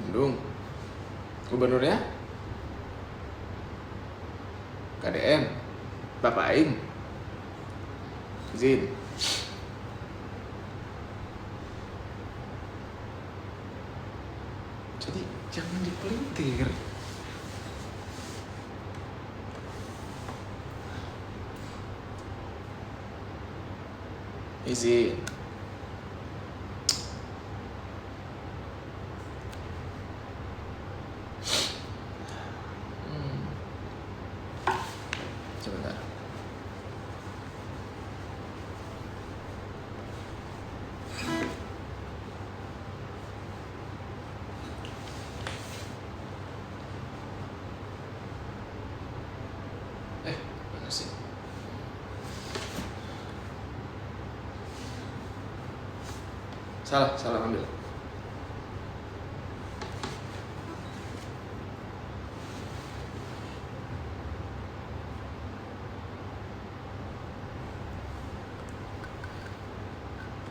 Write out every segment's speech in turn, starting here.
Bandung. Gubernurnya KDM, Bapak Aing. Izin. Jadi jangan dipelintir. Izin. Sebentar. Mana sih? Salah ambil.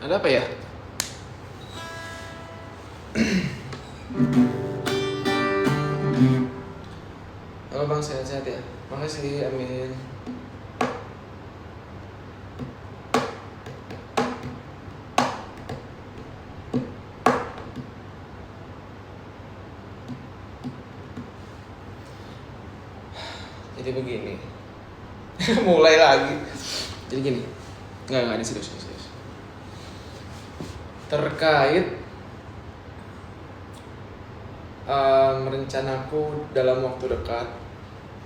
Ada apa ya? Halo Bang, sehat-sehat ya? Makasih, amin. Jadi begini. Mulai lagi. Jadi gini. Enggak, ini serius. Terkait rencanaku dalam waktu dekat,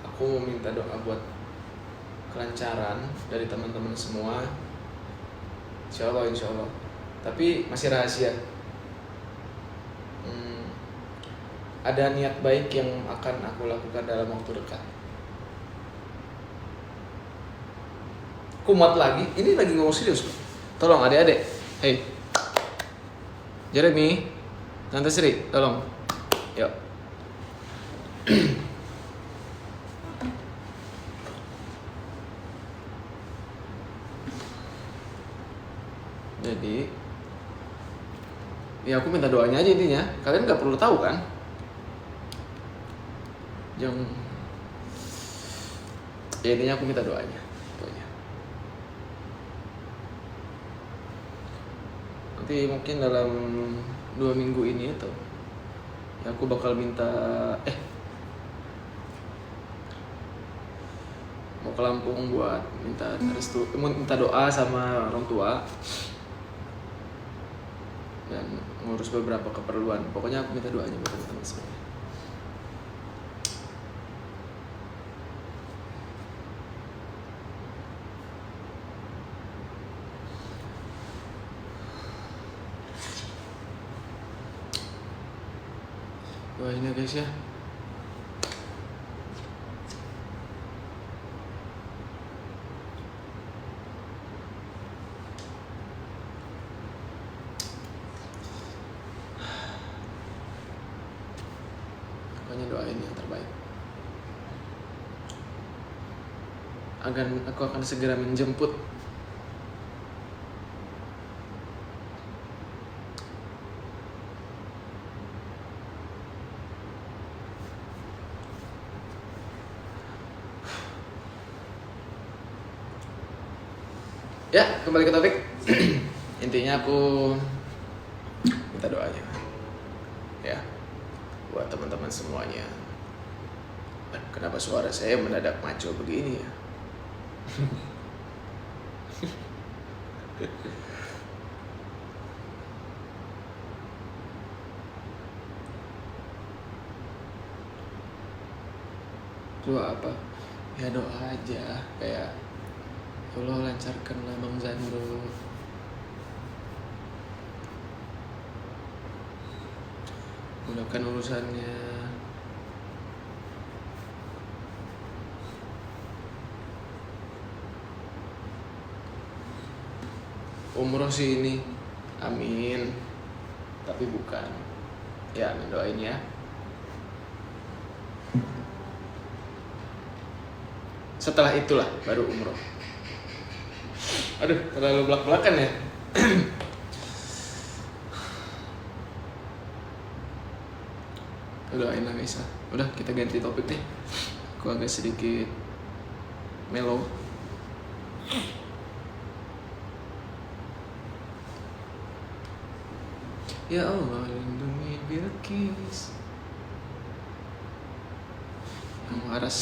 aku mau minta doa buat kelancaran dari teman-teman semua. Insya Allah. Tapi masih rahasia. Ada niat baik yang akan aku lakukan dalam waktu dekat. Kumat lagi, ini lagi ngomong serius loh. Tolong adik-adik. Hey Jeremy, Tante Sri, tolong. Yuk. Jadi ya aku minta doanya aja intinya. Kalian gak perlu tahu kan? Ya intinya aku minta doanya. Nanti mungkin dalam 2 minggu ini itu ya aku bakal minta mau ke Lampung buat minta restu, minta doa sama orang tua dan ngurus beberapa keperluan. Pokoknya aku minta doanya buat teman-teman semua. Doain ya guys ya. Pokoknya doain yang terbaik. Aku akan segera menjemput. Ya, kembali ke topik. Intinya aku minta doanya ya buat teman-teman semuanya. Kenapa suara saya mendadak maco begini ya? Doa apa? Ya doa aja, kayak Allah lancarkanlah Bang Zandro, mudahkan urusannya. Umroh sih ini, amin. Tapi bukan. Ya, amin, doain ya. Setelah itulah baru umroh. Aduh, terlalu belak-belakan ya. Doain lah guys lah. Udah kita ganti topik deh. Aku agak sedikit mellow. Ya Allah lindungi Bilqis. Yang waras.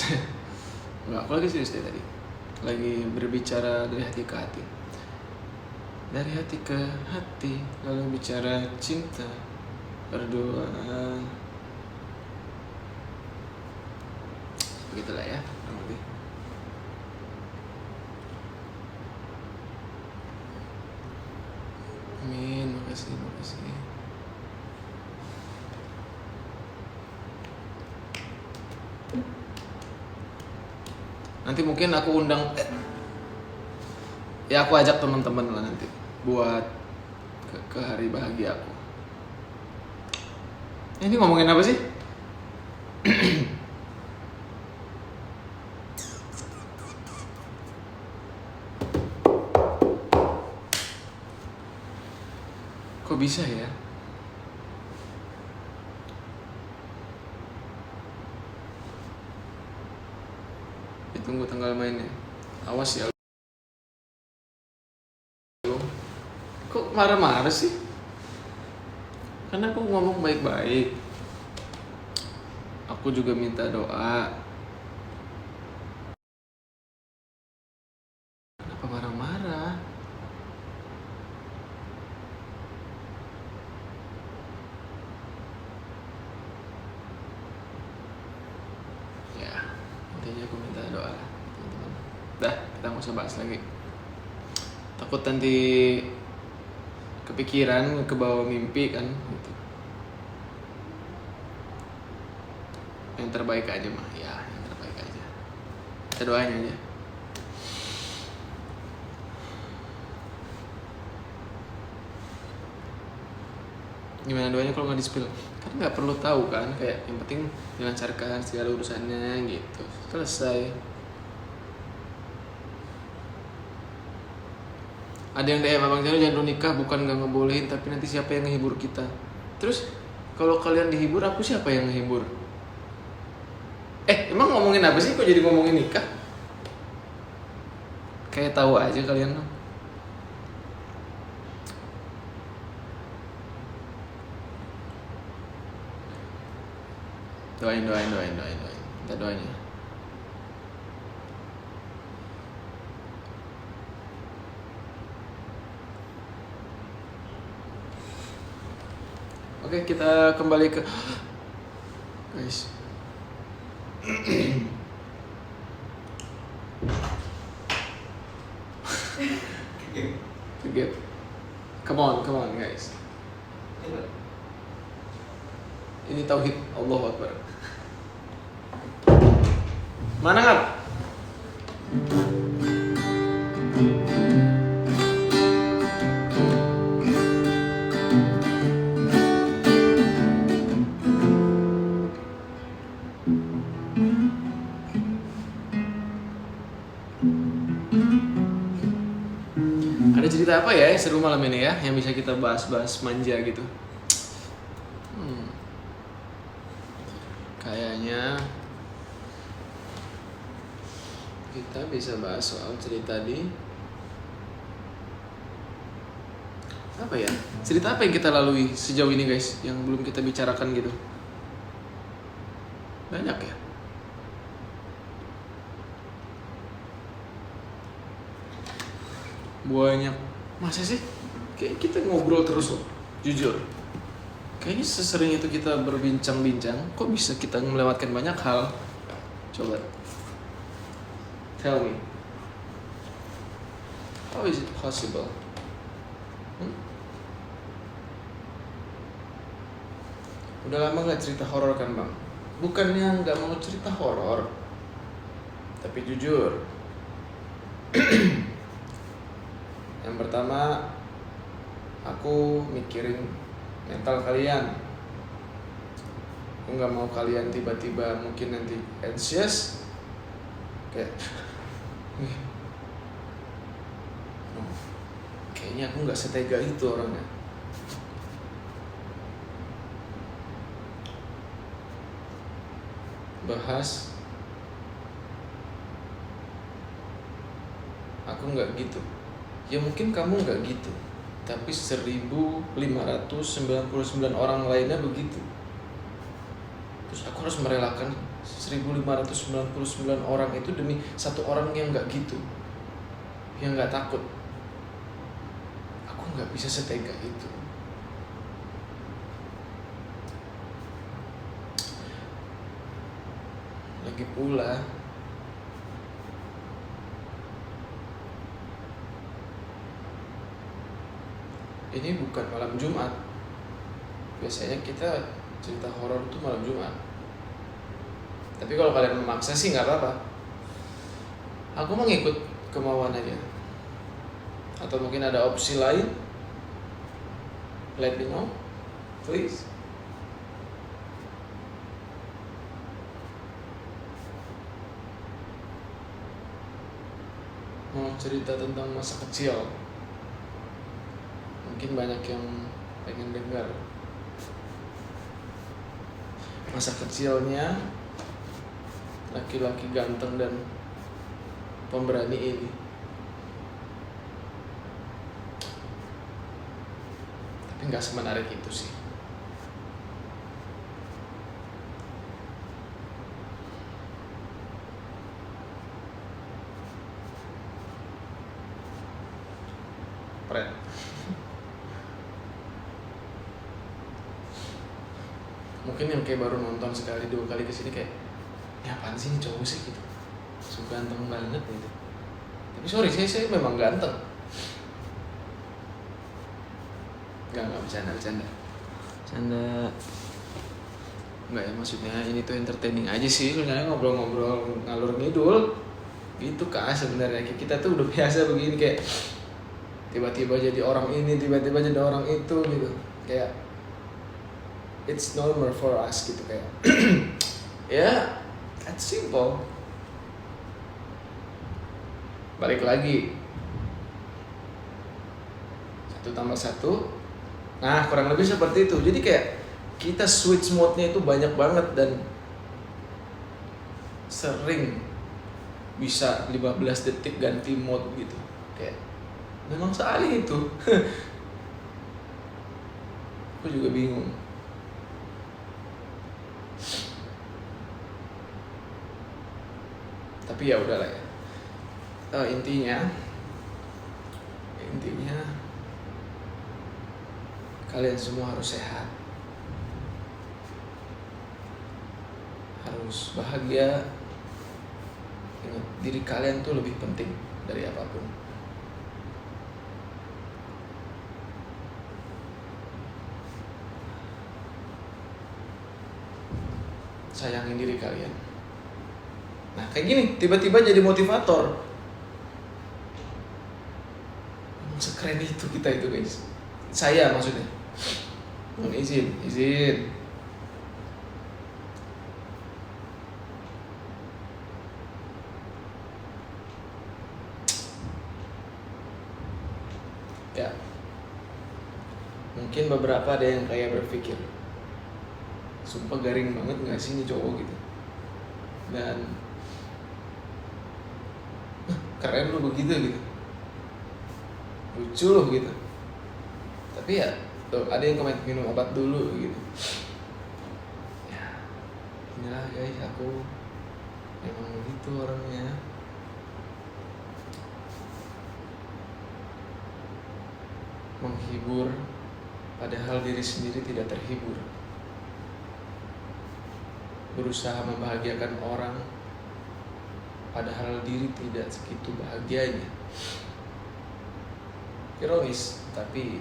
Enggak, aku lagi serius deh tadi. Lagi berbicara dari hati ke hati. Dari hati ke hati, lalu bicara cinta, berdoa. Begitulah ya, kurang lebih. Amin, makasih. Nanti mungkin aku undang, ya aku ajak teman-teman lah nanti buat ke hari bahagia aku. Ini ngomongin apa sih? Kok bisa ya? Ditunggu tanggal mainnya. Awas ya. Kok marah-marah sih? Karena aku ngomong baik-baik. Aku juga minta doa. Kenapa marah-marah? Ya, intinya aku minta doa lah, teman-teman. Dah, kita nggak usah bahas lagi. Takut nanti kepikiran, kebawa mimpi kan gitu. Yang terbaik aja mah, ya yang terbaik aja. Kita doain aja. Gimana doanya kalau nggak di-spill? Kan nggak perlu tahu kan, kayak yang penting dilancarkan segala urusannya gitu. Selesai. Ada yang DM Abang Jano, jangan nikah, bukan nggak ngebolehin, tapi nanti siapa yang ngehibur kita? Terus kalau kalian dihibur, aku siapa yang ngehibur? Emang ngomongin apa sih? Kok jadi ngomongin nikah? Kayak tahu aja kalian dong. Doain. Kita doain. Oke, kita kembali ke guys. Forget. Come on guys. Ini tauhid, Allahu Akbar. Mana ngap? Ada cerita apa ya yang seru malam ini ya, yang bisa kita bahas-bahas manja gitu? Kayaknya kita bisa bahas soal cerita di apa ya? Cerita apa yang kita lalui sejauh ini guys, yang belum kita bicarakan gitu? Banyak ya? Banyak. Masa sih? Kayak kita ngobrol terus loh, jujur. Kayaknya sesering itu kita berbincang-bincang, kok bisa kita melewatkan banyak hal? Coba. Tell me. How is it possible? Udah lama gak cerita horor kan bang? Bukannya gak mau cerita horor, tapi jujur. Yang pertama, aku mikirin mental kalian. Aku gak mau kalian tiba-tiba mungkin nanti anxious, kayak kayaknya aku gak setega itu orangnya. bahas aku nggak gitu. Ya mungkin kamu nggak gitu, tapi 1599 orang lainnya begitu. Terus aku harus merelakan 1599 orang itu demi satu orang yang nggak gitu, yang nggak takut. Aku nggak bisa setega itu. Lagi pula ini bukan malam Jumat. Biasanya kita cerita horor itu malam Jumat. Tapi kalau kalian memaksa sih nggak apa-apa. Aku mau ngikut kemauan aja. Atau mungkin ada opsi lain? Let me know, please. Mau cerita tentang masa kecil. Mungkin banyak yang pengen dengar masa kecilnya laki-laki ganteng dan pemberani ini. Tapi nggak semenarik itu sih. Keren. Mungkin yang kayak baru nonton sekali dua kali kesini kayak, ini apaan sih ini cowok sih gitu, so ganteng banget gitu. Tapi sorry, saya memang ganteng. Enggak bercanda. Enggak ya, maksudnya ini tuh entertaining aja sih, sebenarnya ngobrol-ngobrol ngalur ngidul gitu kan. Sebenarnya kita tuh udah biasa begini, kayak tiba-tiba jadi orang ini, tiba-tiba jadi orang itu gitu. Kayak it's normal for us gitu, kayak ya that's simple. Balik lagi 1+1, nah kurang lebih seperti itu. Jadi kayak kita switch mode-nya itu banyak banget dan sering bisa 15 detik ganti mode gitu. Kayak memang sealih itu. Aku juga bingung. Tapi ya udahlah ya. Intinya kalian semua harus sehat, harus bahagia. Ingat, diri kalian tuh lebih penting dari apapun. Sayangin diri kalian. Nah kayak gini, tiba-tiba jadi motivator. Sekeren itu kita itu guys. Saya maksudnya. Mohon izin. Ya. Mungkin beberapa ada yang kayak berpikir, sumpah garing banget gak sih ini cowok gitu. Dan keren lu begitu gitu, lucu loh gitu. Tapi ya tuh, ada yang komen minum obat dulu gitu. Ya inilah guys, aku memang begitu orangnya. Menghibur padahal diri sendiri tidak terhibur. Berusaha membahagiakan orang padahal diri tidak segitu bahagianya. Ironis, tapi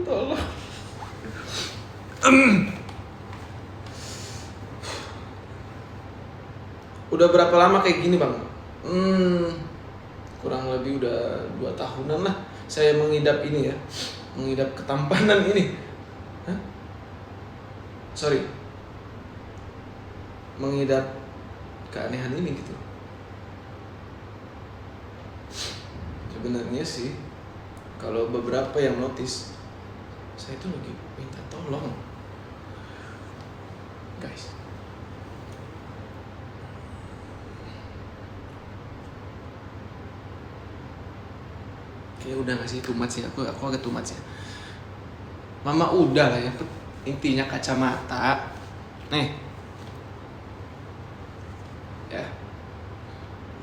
tolong. Udah berapa lama kayak gini bang? Kurang lebih udah 2 tahunan lah saya mengidap ini ya, mengidap ketampanan ini. Hah? Mengidap keanehan ini gitu. Sebenarnya sih kalau beberapa yang notice, saya itu lagi minta tolong guys. Kayak udah gak sih too much ya, aku agak too much ya. Mama udah lah ya, intinya kacamata nih ya.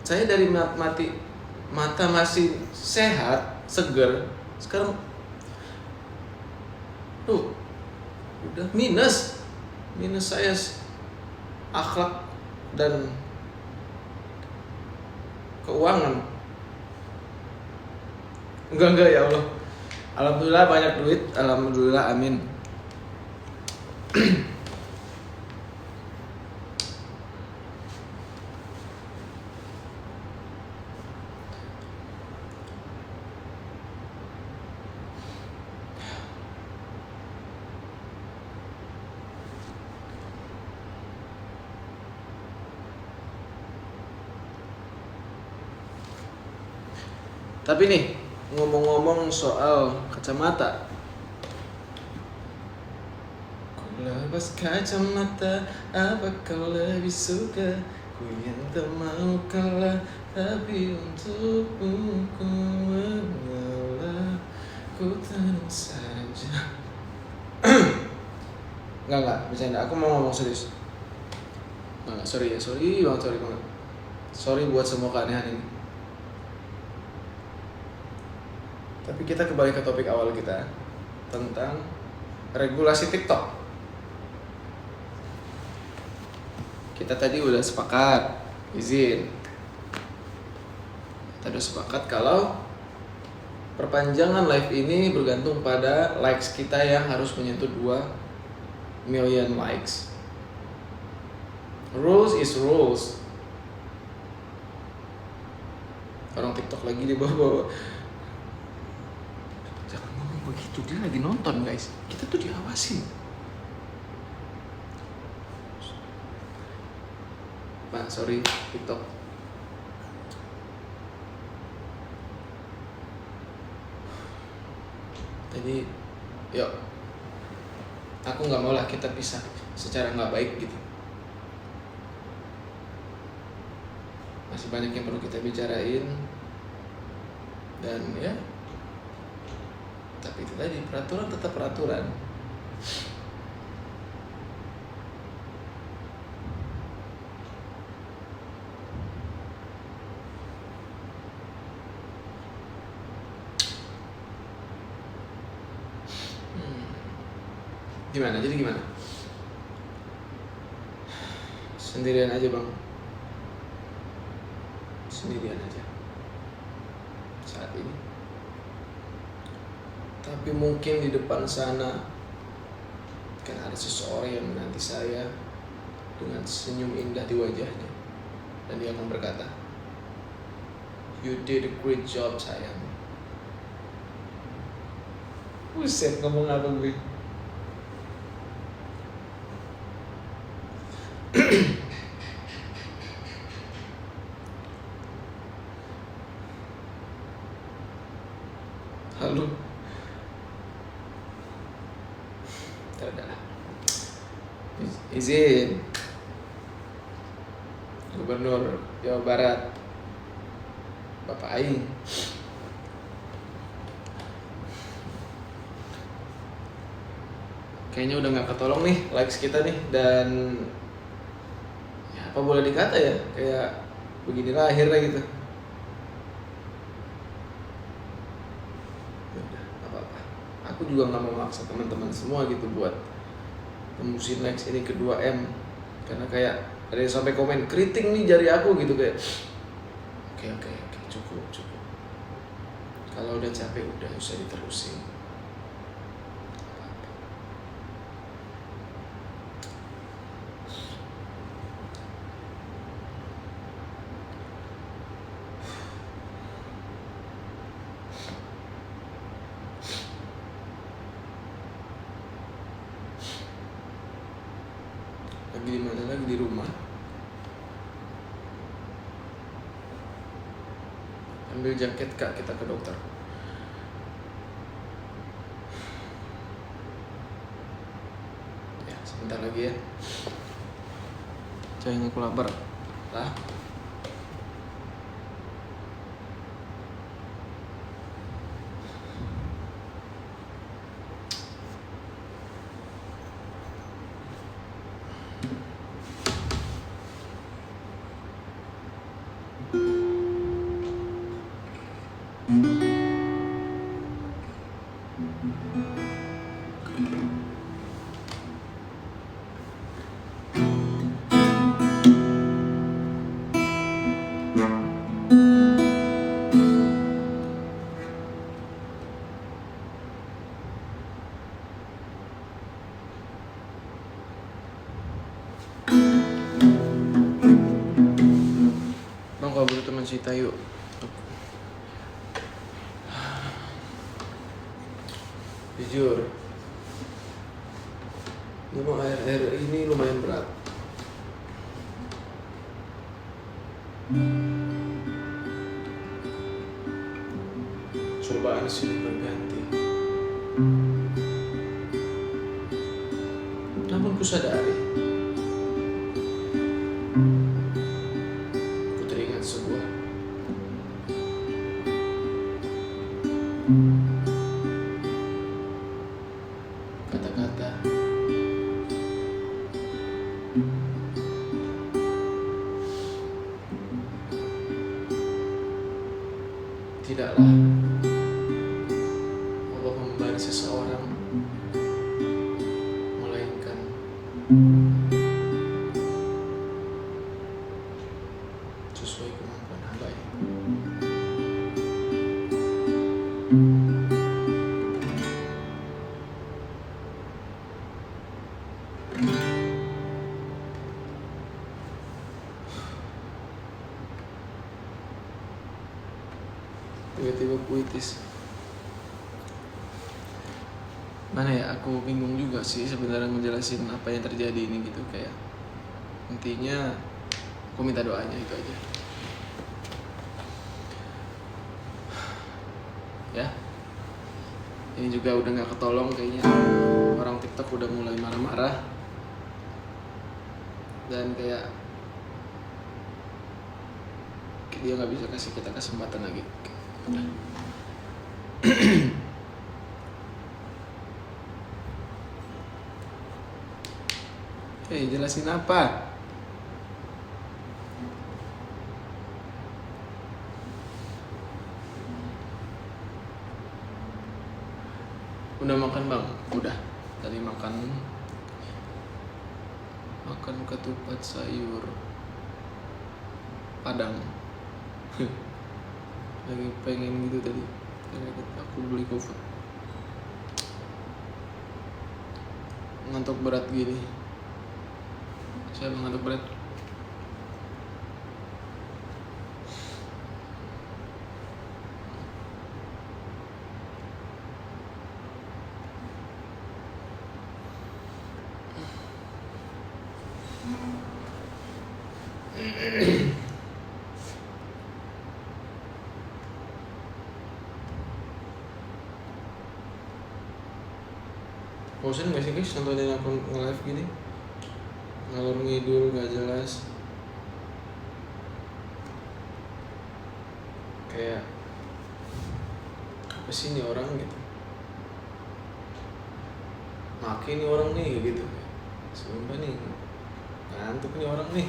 Saya dari mata masih sehat, seger, sekarang tuh udah minus saya akhlak dan keuangan. Enggak ya Allah, alhamdulillah banyak duit, alhamdulillah, amin. Tapi nih, ngomong-ngomong soal kacamata, ku lepas kacamata, apa kau lebih suka? Ku yang tak mau kalah, tapi untukmu ku mengalah. Ku tenang saja. Enggak, bercanda. Aku mau ngomong serius. Enggak, sorry banget. Sorry buat semua keanehan ini. Tapi kita kembali ke topik awal kita tentang regulasi TikTok. Kita tadi udah sepakat, izin. Kita udah sepakat kalau perpanjangan live ini bergantung pada likes kita yang harus menyentuh 2 million likes. Rules is rules. Orang TikTok lagi di bawah. Jangan ngomong begitu, dia lagi nonton guys. Kita tuh diawasin. Pak, sorry TikTok. Jadi, yuk. Aku nggak mau lah kita pisah secara nggak baik gitu. Masih banyak yang perlu kita bicarain. Dan ya, tapi itu tadi, peraturan tetap peraturan. Gimana? Jadi gimana? Sendirian aja bang. Sendirian aja saat ini. Tapi mungkin di depan sana kan ada seseorang yang menanti saya dengan senyum indah di wajahnya, dan dia akan berkata, "You did a great job sayang." Buset, ngomong apa gue? Halo. Udah. Izin. Gubernur Jawa Barat Bapak Aing. Kayaknya udah gak ketolong nih likes kita nih. Dan ya apa boleh dikata ya, kayak beginilah akhirnya gitu. Aku juga nggak mau maksa teman-teman semua gitu buat tembusin likes ini ke 2M, karena kayak ada yang sampai komen keriting nih jari aku gitu, kayak oke, cukup. Kalau udah capek udah usah diterusin. Lagi di mana lagi? Di rumah. Ambil jaket kak, kita ke dokter. Ya, sebentar lagi ya. Jangan aku lapar. Lah. Bang, kalau butuh teman cerita yuk. Jujur, memang air ini lumayan berat. Cobaan silih berganti. Namun ku sadari, ku teringat sebuah kata-kata tidaklah Allah memberi seseorang, melainkan sesuai kemampuan hamba-Nya. Tiba-tiba puitis. Mana ya, aku bingung juga sih sebenarnya ngejelasin apa yang terjadi ini gitu. Kayak intinya aku minta doanya, itu aja ya. Ini juga udah gak ketolong kayaknya. Orang TikTok udah mulai marah-marah. Dan kayak dia gak bisa kasih kita kesempatan lagi. Udah. Jelasin apa? Udah makan bang? Udah. Tadi makan ketupat sayur Padang. Lagi pengen gitu tadi. Aku beli GoFood. Ngantuk berat gini. Saya ngantuk berat. Bosan gak sih guys nontonin aku nge-live gini? Ngalor ngidul gak jelas. Kayak apa sih nih orang gitu? Makin nih orang nih gitu. Sumpah nih, ngantuk nih orang nih.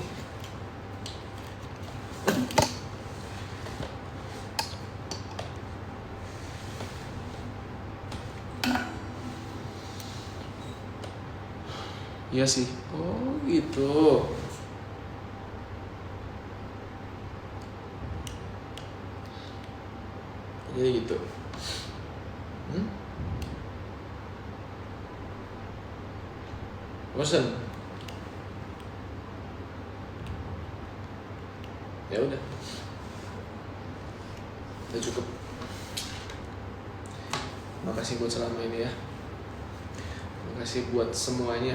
Iya sih. Oh gitu. Jadi gitu. Bosan? Ya udah. Udah cukup. Makasih buat selama ini ya. Makasih buat semuanya.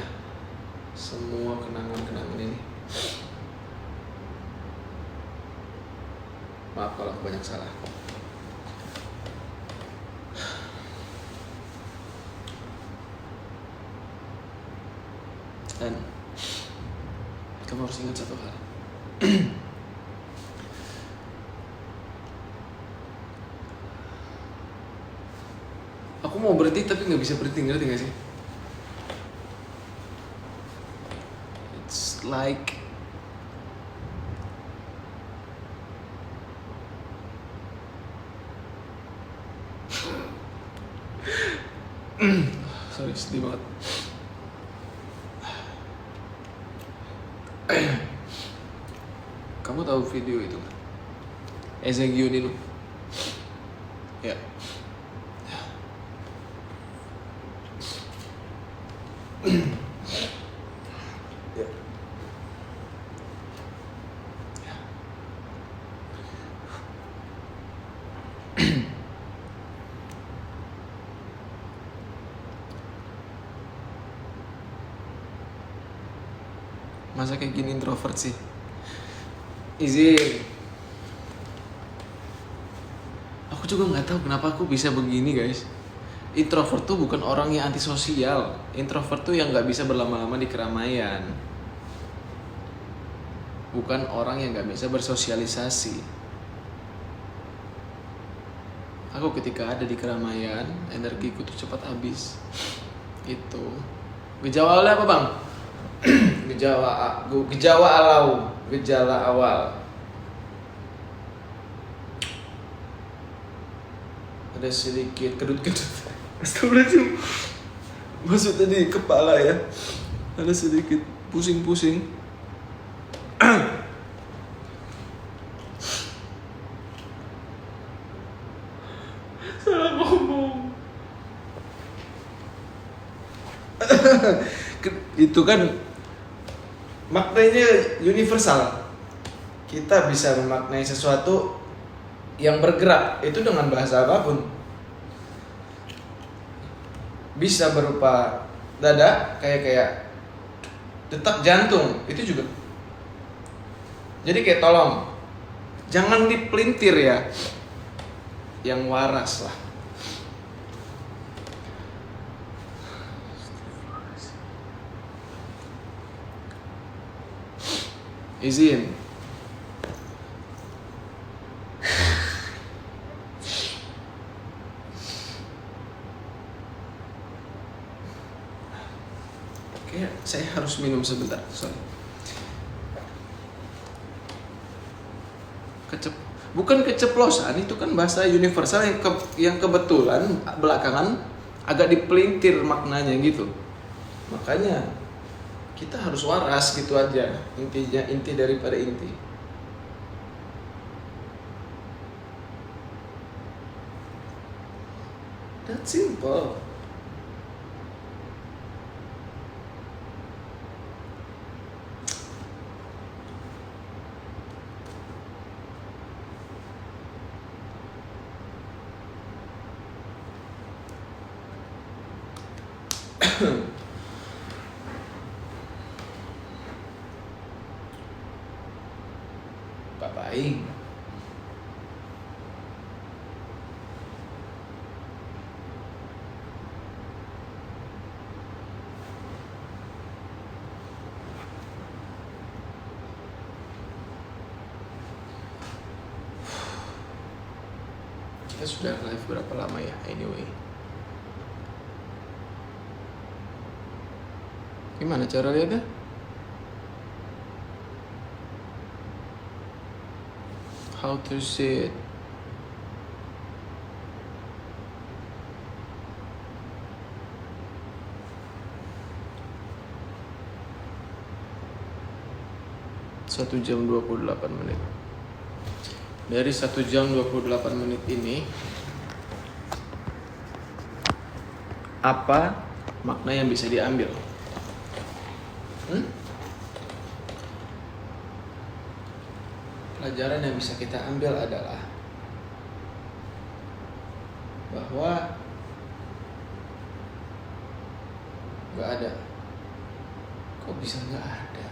Semua kenangan-kenangan ini. Maaf kalau aku banyak salah. Dan kamu harus ingat satu hal. Aku mau berhenti tapi nggak bisa berhenti, ngerti nggak sih? It's like sorry, sedih banget. Kamu tahu video itu kan? Eza Gionino. Ya. Ya. Masa kayak gini introvert sih? Izin. Aku juga nggak tahu kenapa aku bisa begini, guys. Introvert tuh bukan orang yang antisosial. Introvert tuh yang nggak bisa berlama-lama di keramaian. Bukan orang yang nggak bisa bersosialisasi. Aku ketika ada di keramaian, energiku tuh cepat habis. Itu. Gejala apa, Bang? Gejala awal. Ada sedikit kedut-kedut. Astagfirullahaladzim. Masuk tadi kepala ya. Ada sedikit pusing-pusing. Salah ngomong. Itu kan maknanya universal. Kita bisa memaknai sesuatu yang bergerak itu dengan bahasa apapun. Bisa berupa dada, kayak detak jantung, itu juga. Jadi kayak tolong jangan dipelintir ya, yang waras lah. Izin. Kayak saya harus minum sebentar, sorry. Bukan keceplosan, itu kan bahasa universal yang kebetulan belakangan agak dipelintir maknanya gitu. Makanya kita harus waras gitu aja, inti daripada inti. That's simple. Pak Baing. Kita sudah live berapa lama ya? Anyway, gimana cara lihatnya? How to see it? Satu jam 28 menit. Dari 1 jam 28 menit ini, apa makna yang bisa diambil? Pelajaran yang bisa kita ambil adalah bahwa gak ada. Kok bisa gak ada?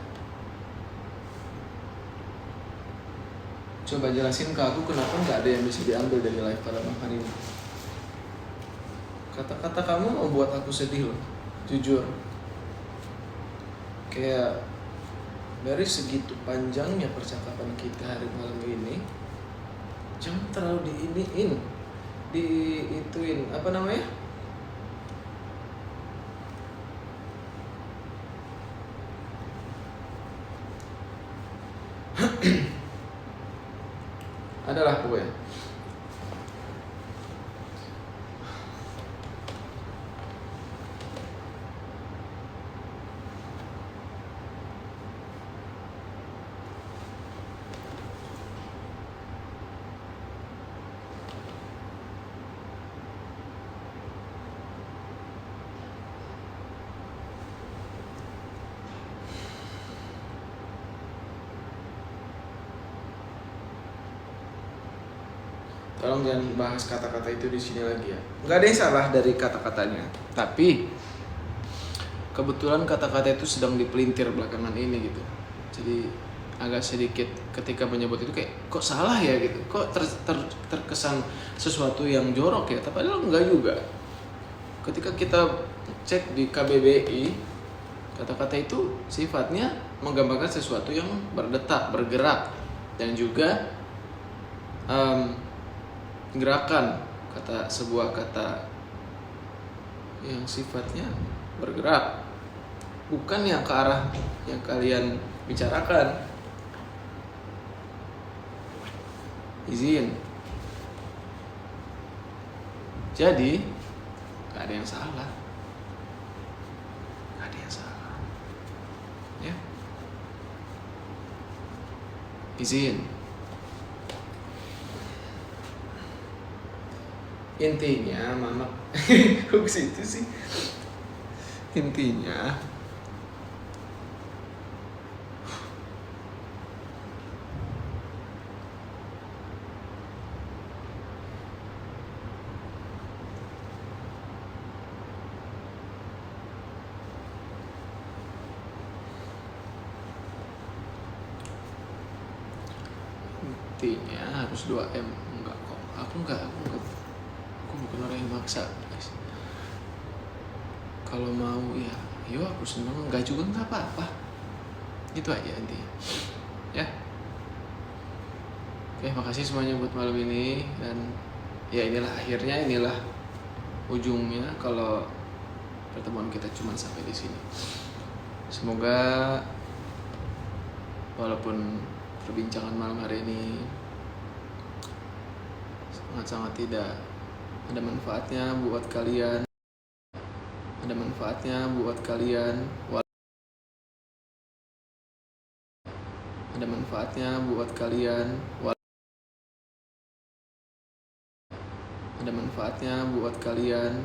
Coba jelasin ke aku kenapa gak ada yang bisa diambil dari live pada malam hari ini. Kata-kata kamu membuat aku sedih loh, jujur. kayak dari segitu panjangnya percakapan kita hari malam ini, jangan terlalu diituin apa namanya? Adalah pokoknya. Tolong jangan bahas kata-kata itu di sini lagi ya. Nggak ada yang salah dari kata-katanya, tapi kebetulan kata-kata itu sedang dipelintir belakangan ini gitu. Jadi agak sedikit ketika menyebut itu kayak kok salah ya gitu, kok terkesan sesuatu yang jorok ya, tapi padahal enggak juga. Ketika kita cek di KBBI, kata-kata itu sifatnya menggambarkan sesuatu yang berdetak, bergerak, dan juga gerakan, sebuah kata yang sifatnya bergerak, bukan yang ke arah yang kalian bicarakan. Izin. Jadi gak ada yang salah, gak ada yang salah ya. Izin. Intinya mama kok situ sih. Intinya harus 2M. Enggak kok, aku bukan orang yang maksa guys. Kalau mau ya yo aku seneng, enggak juga enggak apa-apa. Itu aja intinya ya. Oke, makasih semuanya buat malam ini, dan ya inilah akhirnya, inilah ujungnya kalau pertemuan kita cuma sampai di sini. Semoga walaupun perbincangan malam hari ini sangat-sangat tidak ada manfaatnya buat kalian, ada manfaatnya buat kalian, ada manfaatnya buat kalian, ada manfaatnya buat kalian,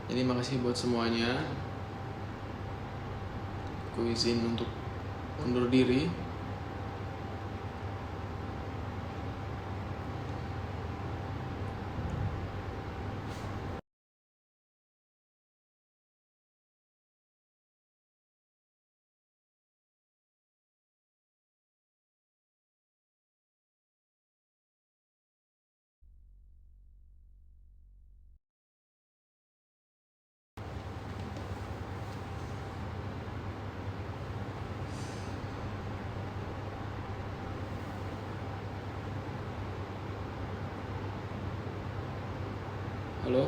Jadi makasih buat semuanya. Aku izin untuk undur diri. Halo?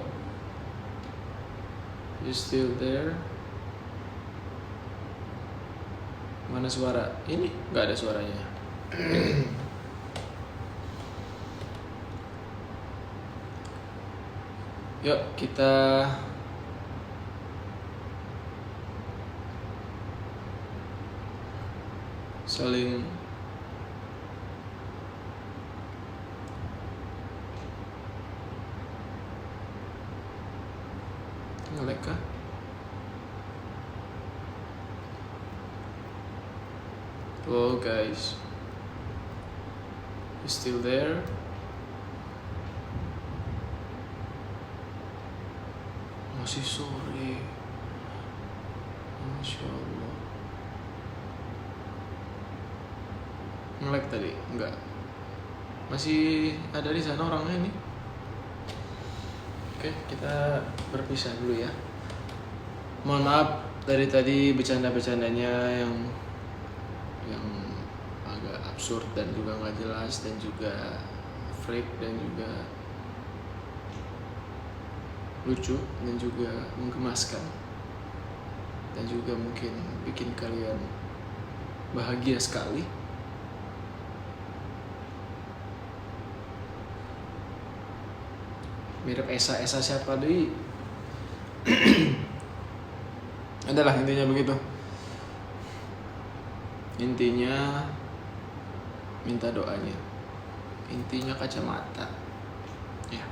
You still there? Mana suara? Ini nggak ada suaranya. Yuk kita saling nge-lag kah? Hello guys, you still there? Masih sore, Masya Allah. Nge-lag tadi? Enggak. Masih ada di sana orangnya nih. Oke, kita berpisah dulu ya. Mohon maaf dari tadi bercanda-bercandanya yang agak absurd dan juga nggak jelas dan juga freak dan juga lucu dan juga menggemaskan dan juga mungkin bikin kalian bahagia sekali. Mirip Esa siapa deh. Adalah intinya begitu. Intinya minta doanya. Intinya kacamata. Ya.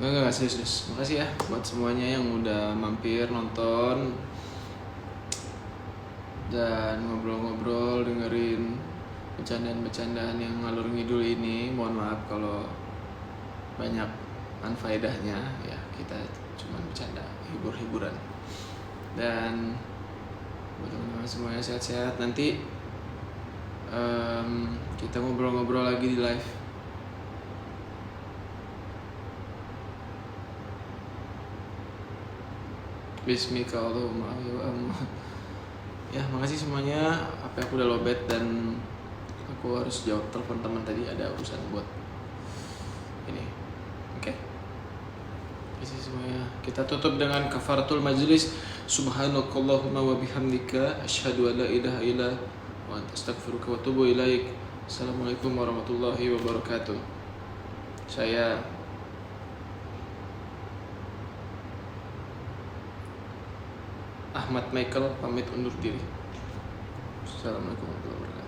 Enggak serius. Makasih ya buat semuanya yang udah mampir nonton dan ngobrol-ngobrol dengerin bercandaan-bercandaan yang ngalur ngidul ini. Mohon maaf kalau banyak anfaedahnya ya, kita cuma bercanda hibur-hiburan. Dan buat teman-teman semuanya sehat-sehat. Nanti kita ngobrol-ngobrol lagi di live. Bismika Allahumma ya, makasih semuanya. Apa aku udah lobet dan aku harus jawab telepon teman tadi, ada urusan buat ini. Oke. Makasih semuanya. Kita tutup dengan kafaratul majlis. Subhanakallahumma wa bihamdika asyhadu an la ilaha illa wa anta astaghfiruka wa atubu ilaik. Assalamualaikum warahmatullahi wabarakatuh. Saya Ahmad Michael pamit undur diri. Assalamualaikum warahmatullahi wabarakatuh.